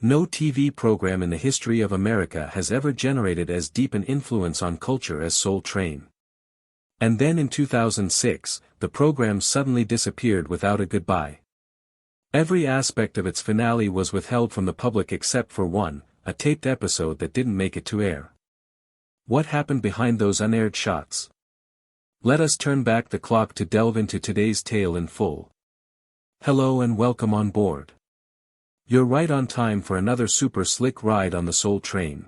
No TV program in the history of America has ever generated as deep an influence on culture as Soul Train. And then in 2006, the program suddenly disappeared without a goodbye. Every aspect of its finale was withheld from the public except for one, a taped episode that didn't make it to air. What happened behind those unaired shots? Let us turn back the clock to delve into today's tale in full. Hello and welcome on board. You're right on time for another super slick ride on the Soul Train.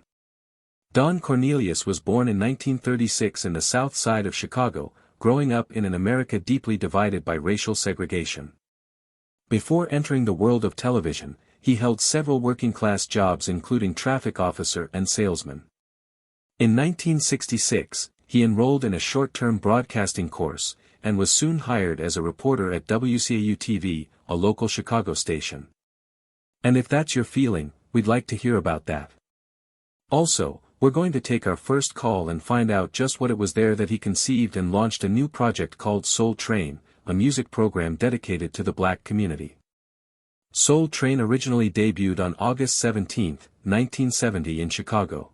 Don Cornelius was born in 1936 in the south side of Chicago, growing up in an America deeply divided by racial segregation. Before entering the world of television, he held several working-class jobs including traffic officer and salesman. In 1966, he enrolled in a short-term broadcasting course, and was soon hired as a reporter at WCAU-TV, a local Chicago station. And if that's your feeling, we'd like to hear about that. Also, we're going to take our first call and find out just what it was there that he conceived and launched a new project called Soul Train, a music program dedicated to the black community. Soul Train originally debuted on August 17, 1970 in Chicago.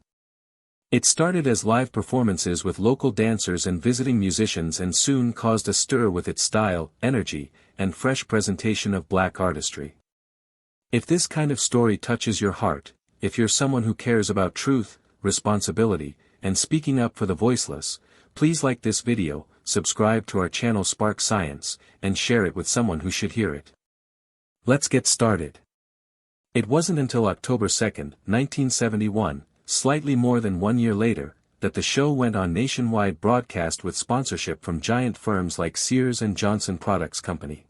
It started as live performances with local dancers and visiting musicians and soon caused a stir with its style, energy, and fresh presentation of black artistry. If this kind of story touches your heart, if you're someone who cares about truth, responsibility, and speaking up for the voiceless, please like this video, subscribe to our channel Spark Science, and share it with someone who should hear it. Let's get started. It wasn't until October 2, 1971, slightly more than 1 year later, that the show went on nationwide broadcast with sponsorship from giant firms like Sears and Johnson Products Company.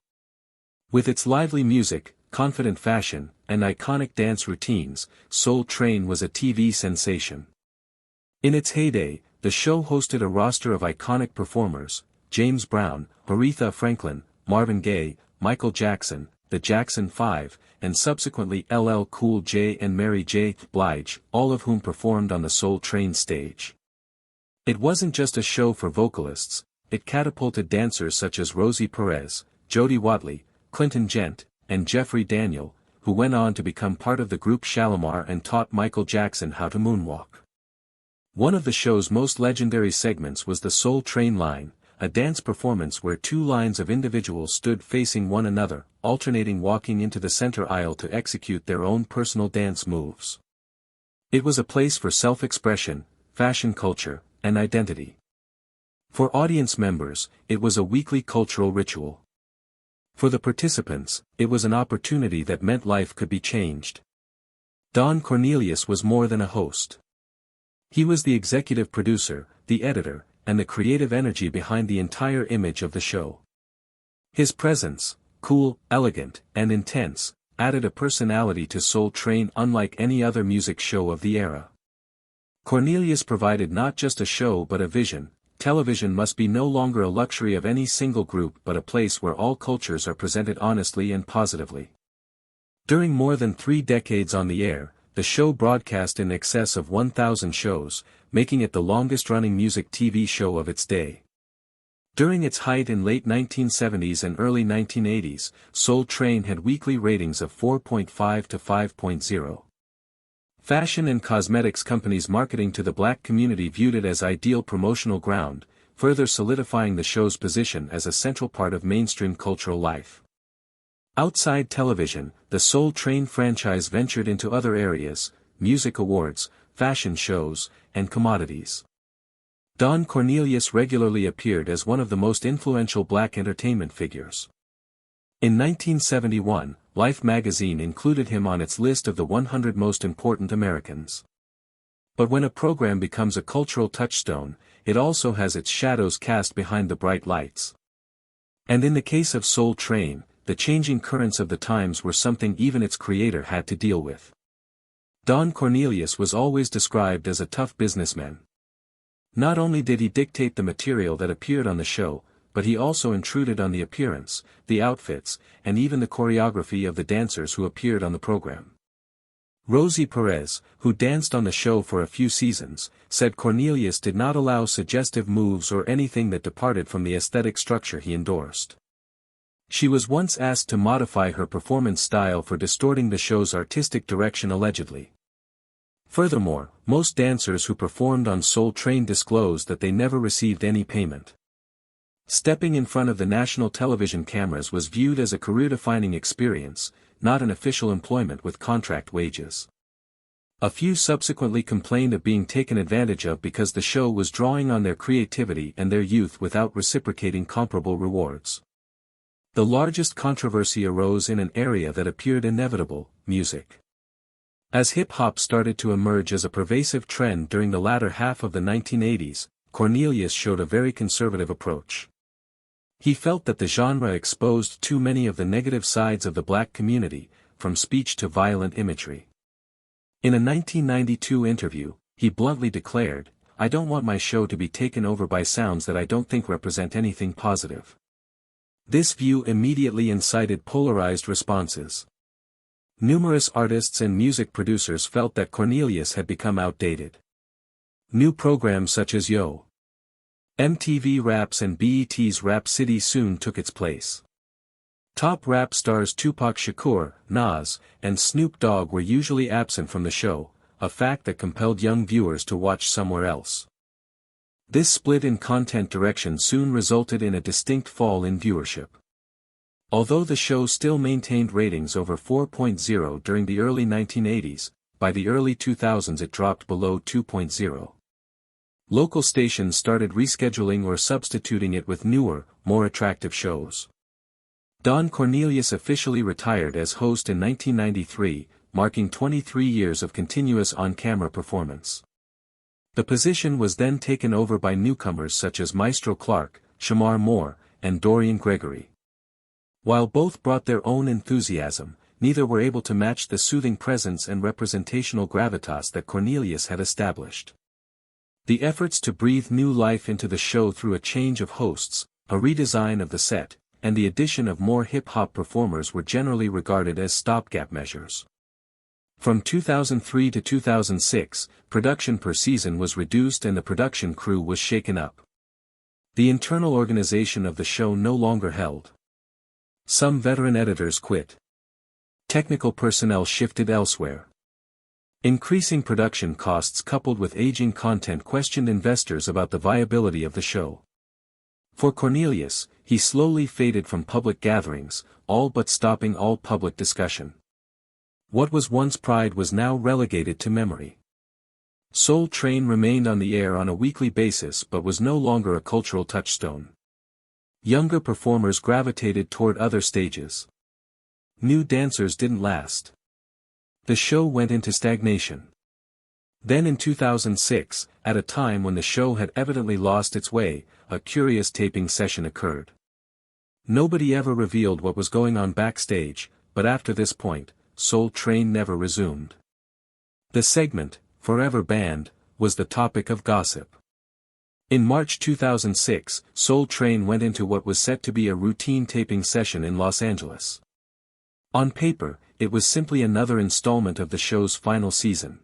With its lively music, confident fashion, and iconic dance routines, Soul Train was a TV sensation. In its heyday, the show hosted a roster of iconic performers: James Brown, Aretha Franklin, Marvin Gaye, Michael Jackson, the Jackson 5, and subsequently LL Cool J and Mary J. Blige, all of whom performed on the Soul Train stage. It wasn't just a show for vocalists, it catapulted dancers such as Rosie Perez, Jody Watley, Clinton Gent, and Jeffrey Daniel, who went on to become part of the group Shalimar and taught Michael Jackson how to moonwalk. One of the show's most legendary segments was the Soul Train line, a dance performance where two lines of individuals stood facing one another, alternating walking into the center aisle to execute their own personal dance moves. It was a place for self-expression, fashion culture, and identity. For audience members, it was a weekly cultural ritual. For the participants, it was an opportunity that meant life could be changed. Don Cornelius was more than a host. He was the executive producer, the editor, and the creative energy behind the entire image of the show. His presence, cool, elegant, and intense, added a personality to Soul Train unlike any other music show of the era. Cornelius provided not just a show but a vision. Television must be no longer a luxury of any single group but a place where all cultures are presented honestly and positively. During more than 3 decades on the air, the show broadcast in excess of 1,000 shows, making it the longest-running music TV show of its day. During its height in late 1970s and early 1980s, Soul Train had weekly ratings of 4.5 to 5.0. Fashion and cosmetics companies marketing to the black community viewed it as ideal promotional ground, further solidifying the show's position as a central part of mainstream cultural life. Outside television, the Soul Train franchise ventured into other areas: music awards, fashion shows, and commodities. Don Cornelius regularly appeared as one of the most influential black entertainment figures. In 1971, Life magazine included him on its list of the 100 most important Americans. But when a program becomes a cultural touchstone, it also has its shadows cast behind the bright lights. And in the case of Soul Train, the changing currents of the times were something even its creator had to deal with. Don Cornelius was always described as a tough businessman. Not only did he dictate the material that appeared on the show, but he also intruded on the appearance, the outfits, and even the choreography of the dancers who appeared on the program. Rosie Perez, who danced on the show for a few seasons, said Cornelius did not allow suggestive moves or anything that departed from the aesthetic structure he endorsed. She was once asked to modify her performance style for distorting the show's artistic direction allegedly. Furthermore, most dancers who performed on Soul Train disclosed that they never received any payment. Stepping in front of the national television cameras was viewed as a career-defining experience, not an official employment with contract wages. A few subsequently complained of being taken advantage of because the show was drawing on their creativity and their youth without reciprocating comparable rewards. The largest controversy arose in an area that appeared inevitable: music. As hip-hop started to emerge as a pervasive trend during the latter half of the 1980s, Cornelius showed a very conservative approach. He felt that the genre exposed too many of the negative sides of the black community, from speech to violent imagery. In a 1992 interview, he bluntly declared, "I don't want my show to be taken over by sounds that I don't think represent anything positive." This view immediately incited polarized responses. Numerous artists and music producers felt that Cornelius had become outdated. New programs such as Yo! MTV Raps and BET's Rap City soon took its place. Top rap stars Tupac Shakur, Nas, and Snoop Dogg were usually absent from the show, a fact that compelled young viewers to watch somewhere else. This split in content direction soon resulted in a distinct fall in viewership. Although the show still maintained ratings over 4.0 during the early 1980s, by the early 2000s it dropped below 2.0. Local stations started rescheduling or substituting it with newer, more attractive shows. Don Cornelius officially retired as host in 1993, marking 23 years of continuous on-camera performance. The position was then taken over by newcomers such as Maestro Clark, Shamar Moore, and Dorian Gregory. While both brought their own enthusiasm, neither were able to match the soothing presence and representational gravitas that Cornelius had established. The efforts to breathe new life into the show through a change of hosts, a redesign of the set, and the addition of more hip-hop performers were generally regarded as stopgap measures. From 2003 to 2006, production per season was reduced and the production crew was shaken up. The internal organization of the show no longer held. Some veteran editors quit. Technical personnel shifted elsewhere. Increasing production costs coupled with aging content questioned investors about the viability of the show. For Cornelius, he slowly faded from public gatherings, all but stopping all public discussion. What was once pride was now relegated to memory. Soul Train remained on the air on a weekly basis but was no longer a cultural touchstone. Younger performers gravitated toward other stages. New dancers didn't last. The show went into stagnation. Then in 2006, at a time when the show had evidently lost its way, a curious taping session occurred. Nobody ever revealed what was going on backstage, but after this point, Soul Train never resumed. The segment, forever banned, was the topic of gossip. In March 2006, Soul Train went into what was set to be a routine taping session in Los Angeles. On paper, it was simply another installment of the show's final season.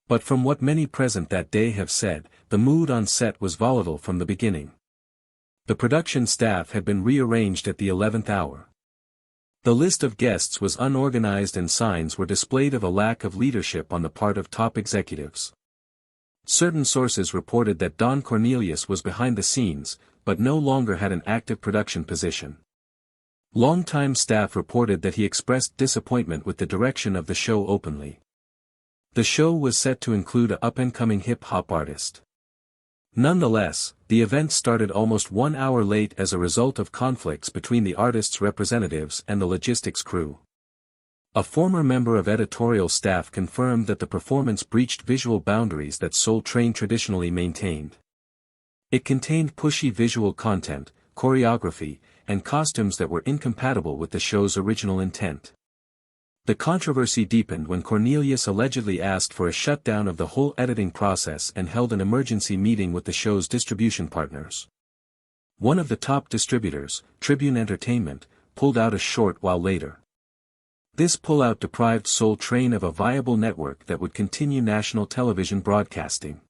But from what many present that day have said, the mood on set was volatile from the beginning. The production staff had been rearranged at the 11th hour. The list of guests was unorganized and signs were displayed of a lack of leadership on the part of top executives. Certain sources reported that Don Cornelius was behind the scenes, but no longer had an active production position. Longtime staff reported that he expressed disappointment with the direction of the show openly. The show was set to include an up-and-coming hip-hop artist. Nonetheless, the event started almost 1 hour late as a result of conflicts between the artist's representatives and the logistics crew. A former member of editorial staff confirmed that the performance breached visual boundaries that Soul Train traditionally maintained. It contained pushy visual content, choreography, and costumes that were incompatible with the show's original intent. The controversy deepened when Cornelius allegedly asked for a shutdown of the whole editing process and held an emergency meeting with the show's distribution partners. One of the top distributors, Tribune Entertainment, pulled out a short while later. This pullout deprived Soul Train of a viable network that would continue national television broadcasting.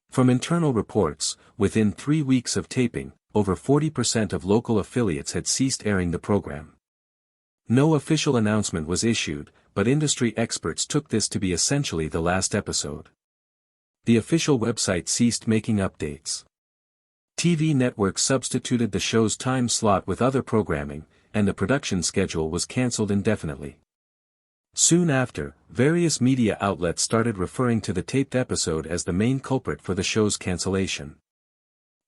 From internal reports, within 3 weeks of taping, over 40% of local affiliates had ceased airing the program. No official announcement was issued, but industry experts took this to be essentially the last episode. The official website ceased making updates. TV networks substituted the show's time slot with other programming, and the production schedule was cancelled indefinitely. Soon after, various media outlets started referring to the taped episode as the main culprit for the show's cancellation.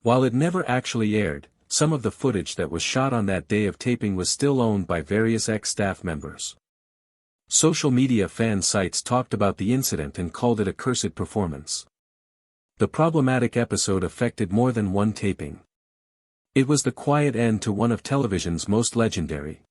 While it never actually aired, some of the footage that was shot on that day of taping was still owned by various ex-staff members. Social media fan sites talked about the incident and called it a cursed performance. The problematic episode affected more than one taping. It was the quiet end to one of television's most legendary,